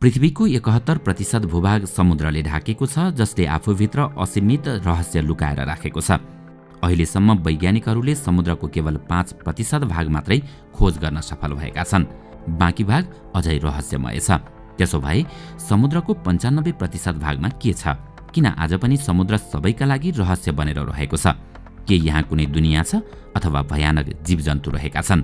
पृथ्वीको 71% भूभाग समुद्रले ढाकेको छ, जसले आफूभित्र असीमित रहस्य लुकाएर राखेको छ। अहिलेसम्म वैज्ञानिकहरूले समुद्रको केवल 5% भाग मात्रै खोज गर्न सफल भएका छन्। बाँकी भाग अझै रहस्यमय छ। त्यसो भए समुद्रको 95% भागमा के छ? किन आज पनि समुद्र सबैका लागि रहस्य बनेर रहेको छ? के यहाँ कुनै दुनिया छ अथवा भयानक जीवजन्तु रहेका छन्?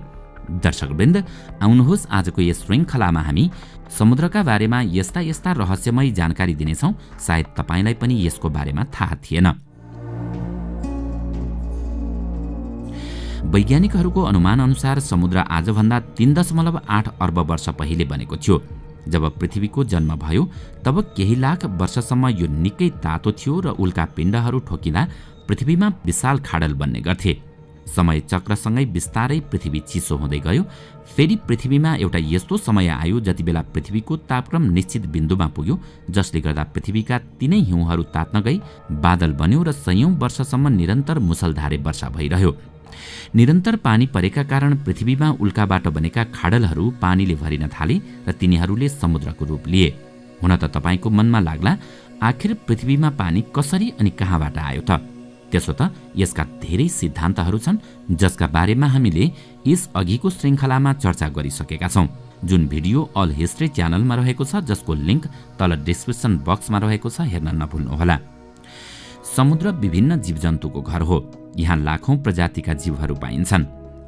दर्शकवृन्द, आउनुहोस् आजको यस श्रृङ्खलामा हामी समुद्रका बारेमा यस्ता रहस्यमय जानकारी दिनेछौँ। सायद तपाईलाई पनि यसको बारेमा थाहा थिएन। वैज्ञानिकहरूको अनुमान अनुसार समुद्र आजभन्दा 3.8 अर्ब वर्ष पहिले बनेको थियो। जब पृथ्वीको जन्म भयो तब केही लाख वर्षसम्म यो निकै तातो थियो र उल्का पिण्डहरू ठोकिँदा पृथ्वीमा विशाल खाडल बन्ने गर्थे। समय चक्रसँगै बिस्तारै पृथ्वी चिसो हुँदै गयो। फेरि पृथ्वीमा एउटा यस्तो समय आयो जति बेला पृथ्वीको तापक्रम निश्चित बिन्दुमा पुग्यो, जसले गर्दा पृथ्वीका तीनै हिउँहरू तात्न गई बादल बन्यो र सयौं वर्षसम्म निरन्तर मुसलधारे वर्षा भइरह्यो। निरन्तर पानी परेका कारण पृथ्वीमा उल्काबाट बनेका खाडलहरू पानीले भरिन थाले र तिनीहरूले समुद्रको रूप लिए। हुन त तपाईको मनमा लाग्ला, आखिर पृथ्वीमा पानी कसरी अनि कहाँबाट आयो त? त्यसो त यसका धेरै सिद्धान्तहरू छन्, जसका बारेमा हामीले यस अघिको श्रृङ्खलामा चर्चा गरिसकेका छौँ, जुन भिडियो अल हिस्ट्री च्यानलमा रहेको छ, जसको लिङ्क तल डिस्क्रिप्सन बक्समा रहेको छ, हेर्न नभुल्नुहोला। समुद्र विभिन्न जीवजन्तुको घर हो। यहाँ लाखौं प्रजातिका जीवहरू पाइन्छन्।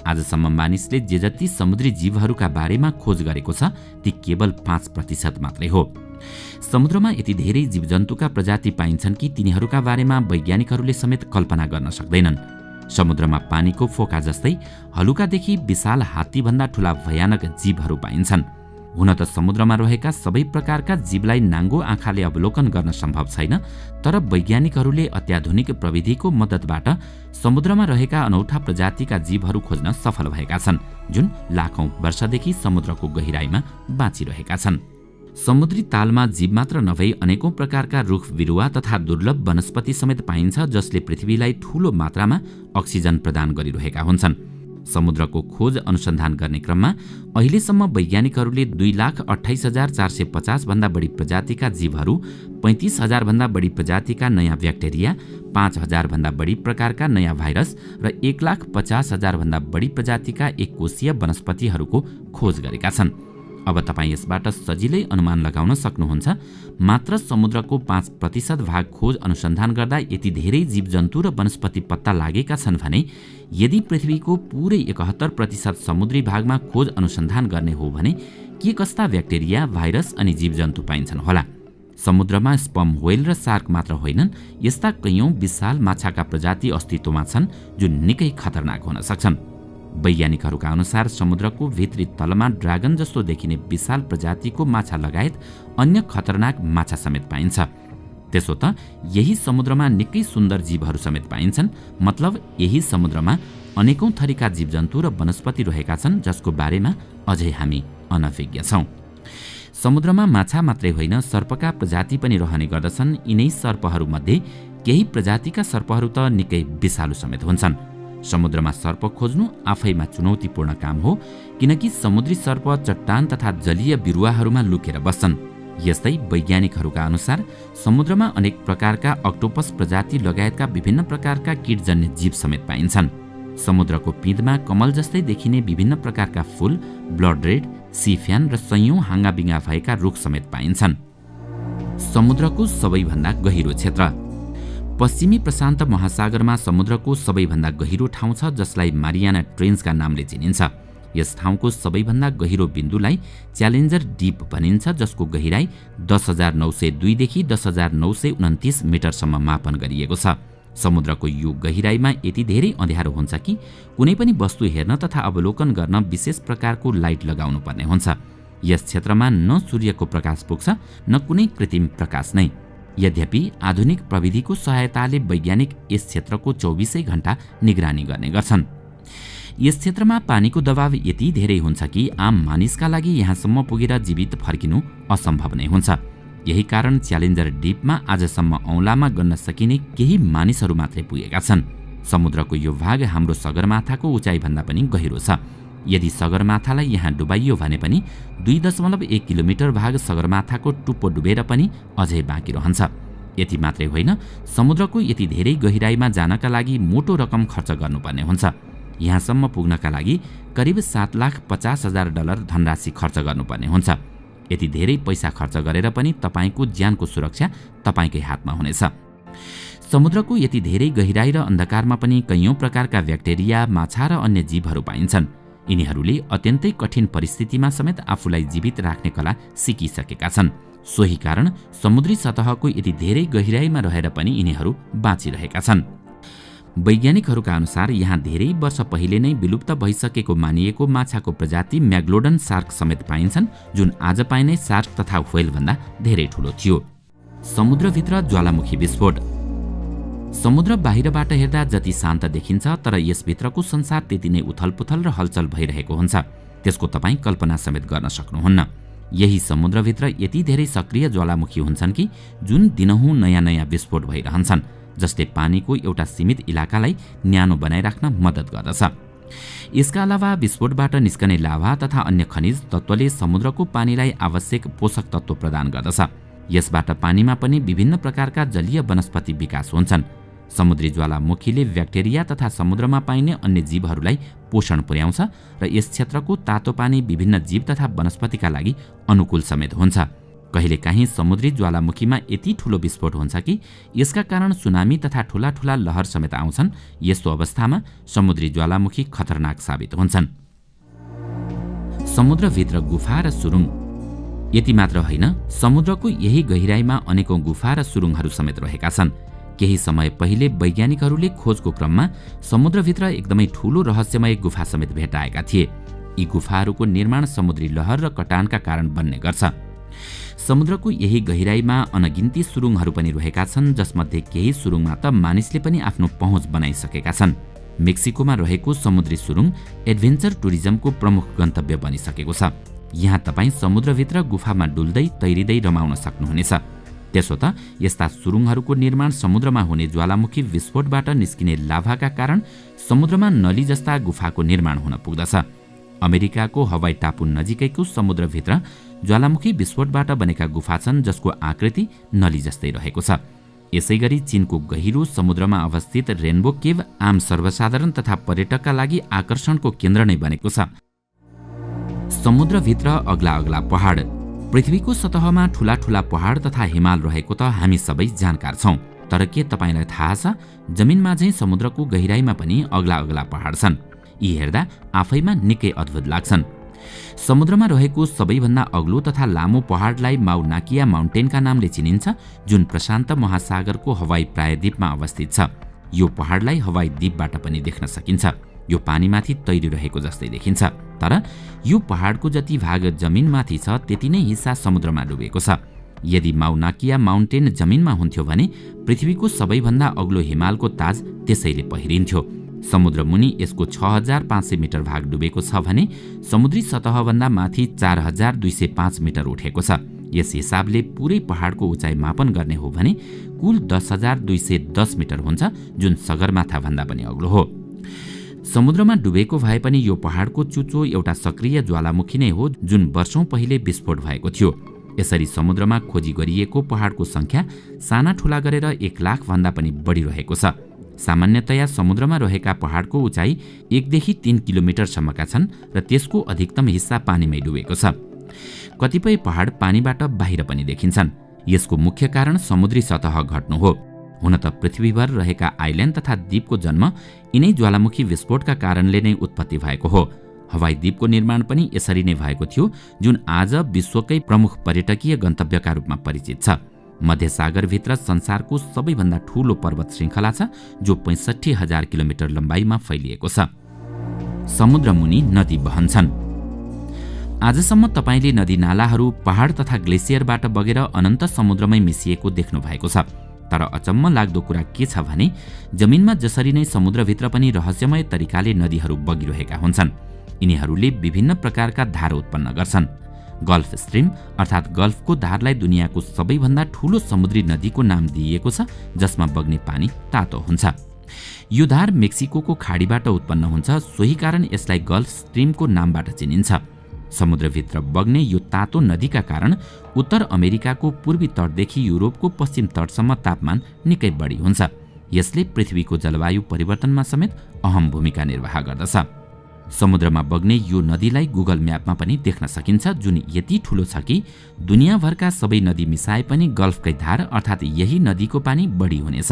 आजसम्म मानिसले जे जति समुद्री जीवहरूका बारेमा खोज गरेको छ ती केवल 5% मात्रै हो। समुद्रमा यति धेरै जीवजन्तुका प्रजाति पाइन्छन् कि तिनीहरूका बारेमा वैज्ञानिकहरूले समेत कल्पना गर्न सक्दैनन्। समुद्रमा पानीको फोका जस्तै हलुकादेखि विशाल हात्तीभन्दा ठूला भयानक जीवहरू पाइन्छन्। हुन त समुद्रमा रहेका सबै प्रकारका जीवलाई नाङ्गो आँखाले अवलोकन गर्न सम्भव छैन, तर वैज्ञानिकहरूले अत्याधुनिक प्रविधिको मद्दतबाट समुद्रमा रहेका अनौठा प्रजातिका जीवहरू खोज्न सफल भएका छन्, जुन लाखौं वर्षदेखि समुद्रको गहिराईमा बाँचिरहेका छन्। समुद्री तालमा जीव मात्र नभई अनेकौं प्रकारका रुख बिरुवा तथा दुर्लभ वनस्पति समेत पाइन्छ, जसले पृथ्वीलाई ठूलो मात्रामा अक्सिजन प्रदान गरिरहेका हुन्छन्। समुद्रको खोज अनुसन्धान गर्ने क्रममा अहिलेसम्म वैज्ञानिकहरूले 2,28,450 भन्दा बढी प्रजातिका जीवहरू, 35,000 भन्दा बढी प्रजातिका नयाँ ब्याक्टेरिया, 5,000 भन्दा बढी प्रकारका नयाँ भाइरस र 1,50,000 भन्दा बढी प्रजातिका एककोषीय वनस्पतिहरूको खोज गरेका छन्। अब तपाईँ यसबाट सजिलै अनुमान लगाउन सक्नुहुन्छ, मात्र समुद्रको 5% भाग खोज अनुसन्धान गर्दा यति धेरै जीवजन्तु र वनस्पति पत्ता लागेका छन् भने यदि पृथ्वीको पुरै 71% समुद्री भागमा खोज अनुसन्धान गर्ने हो भने के कस्ता ब्याक्टेरिया, भाइरस अनि जीवजन्तु पाइन्छन् होला? समुद्रमा स्पर्म व्हेल र शार्क मात्र होइनन्, यस्ता कैयौं विशाल माछाका प्रजाति अस्तित्वमा छन् जुन निकै खतरनाक हुन सक्छन्। वैज्ञानिकहरूका अनुसार समुद्रको भित्री तलमा ड्रागन जस्तो देखिने विशाल प्रजातिको माछा लगायत अन्य खतरनाक माछा समेत पाइन्छ। त्यसो त यही समुद्रमा निकै सुन्दर जीवहरू समेत पाइन्छन्। मतलब यही समुद्रमा अनेकौं थरीका जीवजन्तु र वनस्पति रहेका छन्, जसको बारेमा अझै हामी अनभिज्ञ छौं। समुद्रमा माछा मात्रै होइन, सर्पका प्रजाति पनि रहने गर्दछन्। यिनै सर्पहरूमध्ये केही प्रजातिका सर्पहरू त निकै विषालु समेत हुन्छन्। समुद्रमा सर्प खोज्नु आफैमा चुनौतीपूर्ण काम हो, किनकि समुद्री सर्प चट्टान तथा जलीय बिरुवाहरूमा लुकेर बस्छन्। यस्तै वैज्ञानिकहरूका अनुसार समुद्रमा अनेक प्रकारका अक्टोपस प्रजाति लगायतका विभिन्न प्रकारका कीटजन्य जीव समेत पाइन्छन्। समुद्रको पिँधमा कमल जस्तै देखिने विभिन्न प्रकारका फूल, ब्लड रेड, सी फ्यान र सयौं हाँगाबिङ्गा भएका रुख समेत पाइन्छन्। समुद्रको सबैभन्दा गहिरो क्षेत्र। पश्चिमी प्रशान्त महासागरमा समुद्रको सबैभन्दा गहिरो ठाउँ छ, जसलाई मारियाना ट्रेन्चका नामले चिनिन्छ। यस ठाउँको सबैभन्दा गहिरो बिन्दुलाई च्यालेन्जर डीप भनिन्छ, जसको गहिराई 10,902 देखि 10,929 मिटरसम्म मापन गरिएको छ। समुद्रको यो गहिराईमा यति धेरै अँध्यारो हुन्छ कि कुनै पनि वस्तु हेर्न तथा अवलोकन गर्न विशेष प्रकारको लाइट लगाउनु पर्ने हुन्छ। यस क्षेत्रमा न सूर्यको प्रकाश पुग्छ न कुनै कृत्रिम प्रकाश नै। यद्यपि आधुनिक प्रविधिको सहायताले वैज्ञानिक यस क्षेत्रको 24 घण्टा निगरानी गर्ने गर्छन्। यस क्षेत्रमा पानीको दबाव यति धेरै हुन्छ कि आम मानिसका लागि यहाँसम्म पुगेर जीवित फर्किनु असम्भव नै हुन्छ। यही कारण च्यालेन्जर डीपमा आजसम्म औँलामा गन्न सकिने केही मानिसहरू मात्रै पुगेका छन्। समुद्रको यो भाग हाम्रो सगरमाथाको उचाइभन्दा पनि गहिरो छ। यदि सगरमाथालाई यहाँ डुबाइयो भने पनि 2.1 किलोमिटर भाग सगरमाथाको टुप्पो डुबेर पनि अझै बाँकी रहन्छ। यति मात्रै होइन, समुद्रको यति धेरै गहिराईमा जानका लागि मोटो रकम खर्च गर्नुपर्ने हुन्छ। यहाँसम्म पुग्नका लागि करिब $7,50,000 धनराशि खर्च गर्नुपर्ने हुन्छ। यति धेरै पैसा खर्च गरेर पनि तपाईको ज्यानको सुरक्षा तपाईकै हातमा हुनेछ। समुद्रको यति धेरै गहिराई र अन्धकारमा पनि कैयौं प्रकारका ब्याक्टेरिया, माछा र अन्य जीवहरू पाइन्छन्। यिनीहरूले अत्यन्तै कठिन परिस्थितिमा समेत आफूलाई जीवित राख्ने कला सिकिसकेका छन्। सोही कारण समुद्री सतहको यति धेरै गहिराईमा रहेर पनि यिनीहरू बाँचिरहेका छन्। वैज्ञानिकहरूका अनुसार यहाँ धेरै वर्ष पहिले नै विलुप्त भइसकेको मानिएको माछाको प्रजाति म्याग्लोडन सार्क समेत पाइन्छन्, जुन आज पाइने सार्क तथा व्हेल भन्दा धेरै ठूलो थियो। समुद्रभित्र ज्वालामुखी विस्फोट। समुद्र बाहिरबाट हेर्दा जति शान्त देखिन्छ, तर यसभित्रको संसार त्यति नै उथलपुथल र हलचल भइरहेको हुन्छ। त्यसको तपाईँ कल्पना समेत गर्न सक्नुहुन्न। यही समुद्रभित्र यति धेरै सक्रिय ज्वालामुखी हुन्छन् कि जुन दिनहुँ नयाँ नयाँ विस्फोट भइरहन्छन्, जसले पानीको एउटा सीमित इलाकालाई न्यानो बनाइराख्न मद्दत गर्दछ। यसका अलावा विस्फोटबाट निस्कने लाभा तथा अन्य खनिज तत्त्वले समुद्रको पानीलाई आवश्यक पोषक तत्त्व प्रदान गर्दछ। यसबाट पानीमा पनि विभिन्न प्रकारका जलीय वनस्पति विकास हुन्छन्। समुद्री ज्वालामुखीले ब्याक्टेरिया तथा समुद्रमा पाइने अन्य जीवहरूलाई पोषण पुर्याउँछ र यस क्षेत्रको तातो पानी विभिन्न जीव तथा वनस्पतिका लागि अनुकूल समेत हुन्छ। कहिलेकाहीँ समुद्री ज्वालामुखीमा यति ठूलो विस्फोट हुन्छ कि यसका कारण सुनामी तथा ठूला ठूला लहर समेत आउँछन्। यस्तो अवस्थामा समुद्री ज्वालामुखी खतरनाक साबित हुन्छन्। समुद्रभित्र गुफा र सुरुङ। यति मात्र होइन, समुद्रको यही गहिराईमा अनेकौं गुफा र सुरुङहरू समेत रहेका छन्। केही समय पहिले वैज्ञानिकहरूले खोजको क्रममा समुद्रभित्र एकदमै ठूलो रहस्यमय गुफा समेत भेटाएका थिए। यी गुफाहरूको निर्माण समुद्री लहर र कटानका कारण बन्ने गर्छ। समुद्रको यही गहिराईमा अनगिन्ती सुरुङहरू पनि रहेका छन्, जसमध्ये केही सुरुङमा त मानिसले पनि आफ्नो पहुँच बनाइसकेका छन्। मेक्सिकोमा रहेको समुद्री सुरुङ एडभेन्चर टुरिज्मको प्रमुख गन्तव्य बनिसकेको छ। यहाँ तपाईँ समुद्रभित्र गुफामा डुल्दै तैरिँदै रमाउन सक्नुहुनेछ। त्यसो त यस्ता सुरुङहरूको निर्माण समुद्रमा हुने ज्वालामुखी विस्फोटबाट निस्किने लाभाका कारण समुद्रमा नली जस्ता गुफाको निर्माण हुन पुग्दछ। अमेरिकाको हवाई टापु नजिकैको समुद्रभित्र ज्वालामुखी विस्फोटबाट बनेका गुफा छन्, जसको आकृति नली जस्तै रहेको छ। यसैगरी चीनको गहिरो समुद्रमा अवस्थित रेनबो केभ आम सर्वसाधारण तथा पर्यटकका लागि आकर्षणको केन्द्र नै बनेको छ। समुद्रभित्र अग्ला अग्ला पहाड। पृथ्वीको सतहमा ठूला ठूला पहाड तथा हिमाल रहेको त हामी सबै जानकार छौं, तर के तपाईलाई थाहा छ जमिनमा झैं समुद्रको गहिराईमा पनि अग्ला अग्ला पहाड छन्। यी हेर्दा आफैमा निकै अद्भुत लाग्छन्। समुद्रमा रहेको सबैभन्दा अग्लो तथा लामो पहाडलाई माउनाकिया माउन्टेनका नामले चिनिन्छ, जुन प्रशान्त महासागरको हवाई प्रायद्वीपमा अवस्थित छ। यो पहाडलाई हवाई द्वीपबाट पनि देख्न सकिन्छ। यो पानीमाथि तैरिरहेको जस्तै देखिन्छ, तर यो पहाडको जति भाग जमिनमाथि छ त्यति नै हिस्सा समुद्रमा डुबेको छ। यदि माउनाकिया माउन्टेन जमिनमा हुन्थ्यो भने पृथ्वीको सबैभन्दा अग्लो हिमालको ताज त्यसैले पहिरिन्थ्यो। समुद्र मुनि यसको 6500 मिटर भाग डुबेको छ भने समुद्री सतहभन्दा माथि 4205 मिटर उठेको छ। यस हिसाबले पुरै पहाडको उचाइ मापन गर्ने हो भने कुल 10210 मिटर हुन्छ, जुन सगरमाथा भन्दा पनि अग्लो हो। समुद्रमा डुबेको भए पनि यो पहाडको चुचो एउटा सक्रिय ज्वालामुखी नै हो, जुन वर्षौं पहिले विस्फोट भएको थियो। यसरी समुद्रमा खोजी गरिएको पहाडको संख्या साना ठूला गरेर 1 लाख भन्दा पनि बढी रहेको छ। सामान्यतया समुद्रमा रहेका पहाडको उचाइ 1 देखि 3 किलोमिटरसम्मका छन् र त्यसको अधिकतम हिस्सा पानीमै डुबेको छ। कतिपय पहाड पानीबाट बाहिर पनि देखिन्छन्। यसको मुख्य कारण समुद्री सतह घट्नु हो। हुन त पृथ्वीभर रहेका आइल्यान्ड तथा द्वीपको जन्म यिनै ज्वालामुखी विस्फोटका कारणले नै उत्पत्ति भएको हो। हवाई द्वीपको निर्माण पनि यसरी नै भएको थियो, जुन आज विश्वकै प्रमुख पर्यटकीय गन्तव्यका रूपमा परिचित छ। मध्य सागरभित्र संसारको सबैभन्दा ठूलो पर्वत श्रृङ्खला छ, जो 65,000 किलोमिटर लम्बाइमा फैलिएको छ। समुद्रमुनि नदी बहन्छन्। आजसम्म तपाईले नदी नालाहरू पहाड तथा ग्लेसियरबाट बगेर अनन्त समुद्रमै मिसिएको देख्नु भएको छ। तर अचम्म लाग्दो कुरा के छ भने जमिनमा जसरी नै समुद्रभित्र पनि रहस्यमय तरिकाले नदीहरू बगिरहेका हुन्छन्। यिनीहरूले विभिन्न प्रकारका धार उत्पन्न गर्छन्। गल्फ स्ट्रिम अर्थात् गल्फको धारलाई दुनियाँको सबैभन्दा ठूलो समुद्री नदीको नाम दिइएको छ, जसमा बग्ने पानी तातो हुन्छ। यो धार मेक्सिकोको खाडीबाट उत्पन्न हुन्छ, सोही कारण यसलाई गल्फ स्ट्रिमको नामबाट चिनिन्छ। समुद्रभित्र बग्ने यो तातो नदीका कारण उत्तर अमेरिकाको पूर्वी तटदेखि युरोपको पश्चिम तटसम्म तापमान निकै बढी हुन्छ। यसले पृथ्वीको जलवायु परिवर्तनमा समेत अहम भूमिका निर्वाह गर्दछ। समुद्रमा बग्ने यो नदीलाई गुगल म्यापमा पनि देख्न सकिन्छ, जुन यति ठूलो छ कि दुनियाँभरका सबै नदी मिसाए पनि गल्फकै धार अर्थात् यही नदीको पानी बढी हुनेछ।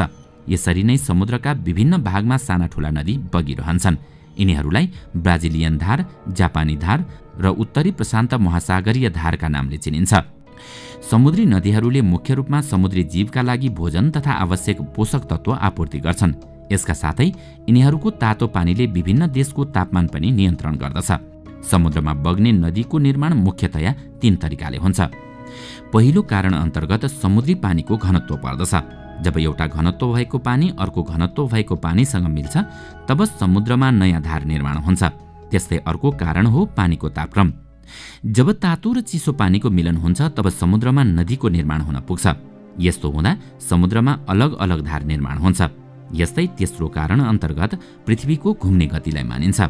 यसरी नै समुद्रका विभिन्न भागमा साना ठूला नदी बगिरहन्छन्। यिनीहरूलाई ब्राजिलियन धार, जापानी धार र उत्तरी प्रशान्त महासागरीय धारका नामले चिनिन्छ। समुद्री नदीहरूले मुख्य रूपमा समुद्री जीवका लागि भोजन तथा आवश्यक पोषक तत्व आपूर्ति गर्छन्। यसका साथै यिनीहरूको तातो पानीले विभिन्न देशको तापमान पनि नियन्त्रण गर्दछ। समुद्रमा बग्ने नदीको निर्माण मुख्यतया 3 तरिकाले हुन्छ। पहिलो कारण अन्तर्गत समुद्री पानीको घनत्व पर्दछ। जब एउटा घनत्व भएको पानी अर्को घनत्व भएको पानीसँग मिल्छ, तब समुद्रमा नयाँ धार निर्माण हुन्छ। त्यस्तै अर्को कारण हो पानीको तापक्रम। जब तातो र चिसो पानीको मिलन हुन्छ, तब समुद्रमा नदीको निर्माण हुन पुग्छ। यस्तो हुँदा समुद्रमा अलग अलग धार निर्माण हुन्छ। यस्तै तेस्रो कारण अन्तर्गत पृथ्वीको घुम्ने गतिलाई मानिन्छ।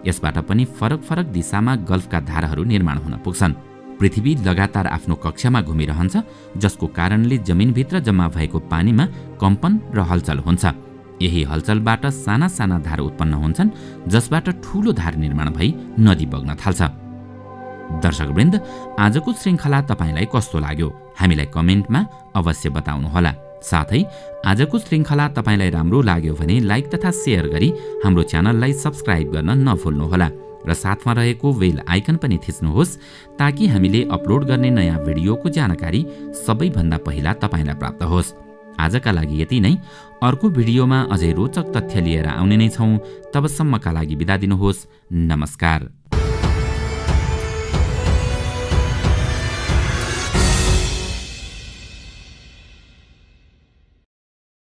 यसबाट पनि फरक फरक दिशामा गल्फका धारहरू निर्माण हुन पुग्छन्। पृथ्वी लगातार आफ्नो कक्षामा घुमिरहन्छ, जसको कारणले जमिनभित्र जम्मा भएको पानीमा कम्पन र हलचल हुन्छ। यही हलचलबाट साना साना धार उत्पन्न हुन्छन्, जसबाट ठूलो धार निर्माण भई नदी बग्न थाल्छ। दर्शकवृन्द, आजको श्रृङ्खला तपाईलाई कस्तो लाग्यो? हामीलाई कमेन्टमा अवश्य बताउनुहोला। साथै आजको श्रृङ्खला तपाईलाई राम्रो लाग्यो भने लाइक तथा शेयर गरी हाम्रो च्यानललाई सब्स्क्राइब गर्न नभुल्नुहोला र साथमा रहेको बेल आइकन पनि थिच्नुहोस्, ताकि हामीले अपलोड गर्ने नयाँ भिडियोको जानकारी सबैभन्दा पहिला तपाईलाई प्राप्त होस्। आजका लागि यति नै। अर्को भिडियोमा अझै रोचक तथ्य लिएर आउने नै छौँ। तबसम्मका लागि बिदा दिनुहोस्। नमस्कार।